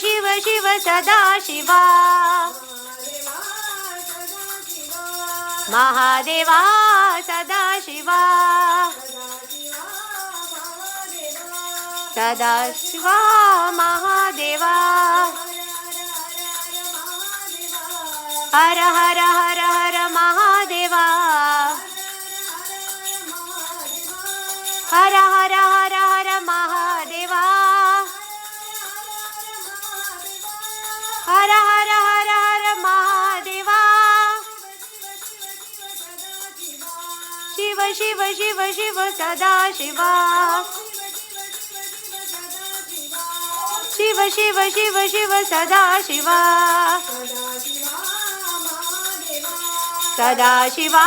शिव शिव सदा शिवा महादेवा सदा शिवा सदा शिवा महादेवा हर हर हर हर महादेवा हर हर हर हर महादेवा हर हर हर हर महादेवा शिव शिव शिव शिव सदा शिवा शिव शिव शिव शिव सदा शिवा सदा शिवा